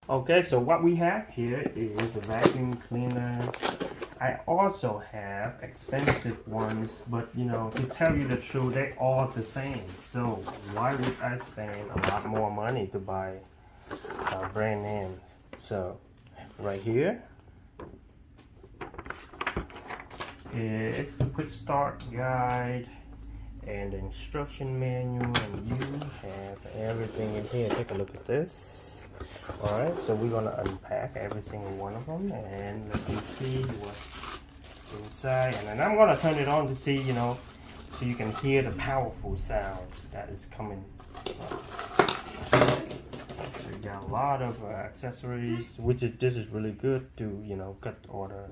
Okay, so what we have here is the vacuum cleaner. I also have expensive ones, but you know, to tell you the truth, they all the same. So why would I spend a lot more money to buy brand names? So right here is the quick start guide and the instruction manual, and you have everything in here. Take a look at this. Alright, so we're gonna unpack every single one of them and let you see what's inside, and then I'm gonna turn it on to see, you know, so you can hear the powerful sounds that is coming. So you got a lot of accessories, which is, this is really good to, you know, cut all the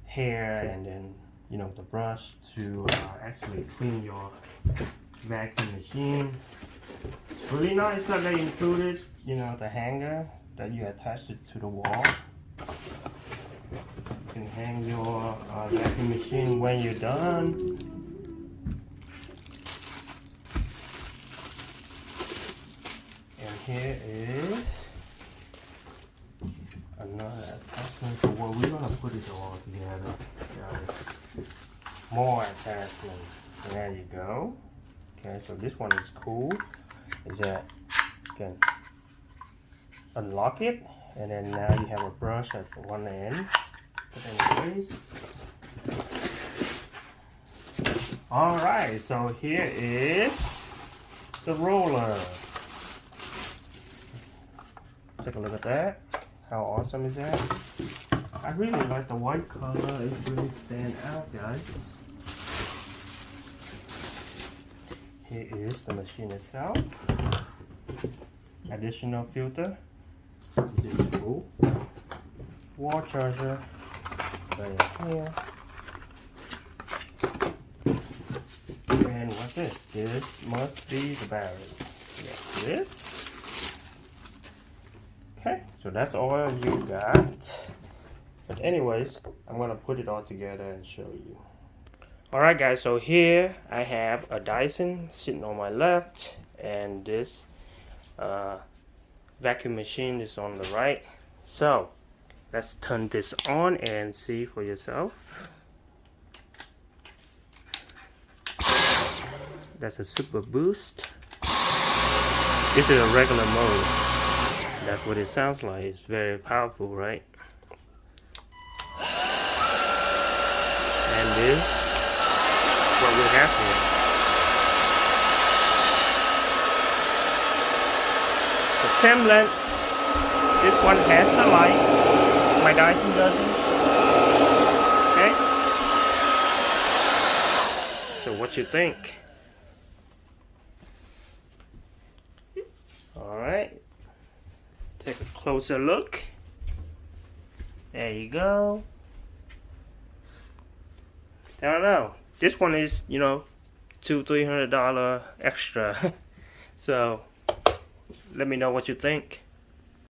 hair, and then, you know, the brush to actually clean your vacuum machine. It's really nice that they included, you know, the hanger that you attach it to the wall. You can hang your vacuum machine when you're done. And here is another attachment. So what we're gonna put it all together, guys. More attachments. There you go. Okay, so this one is cool. Is that you can unlock it, and then now you have a brush at one end. But anyways, all right. So here is the roller. Take a look at that. How awesome is that? I really like the white color. It really stands out, guys. Here is the machine itself. Additional filter. This is cool. Wall charger right here. And what's this? This must be the battery. Yes, it is. Okay, so that's all you got. But anyways, I'm gonna put it all together and show you. Alright guys, so here I have a Dyson sitting on my left, and this vacuum machine is on the right. So let's turn this on and see for yourself. That's a super boost. This is a regular mode. That's what it sounds like. It's very powerful, right? And this what we have here. The same length. This one has the light. My Dyson doesn't. Okay. So what you think? Alright. Take a closer look. There you go. I don't know. This one is, you know, $200-300 extra. So let me know what you think.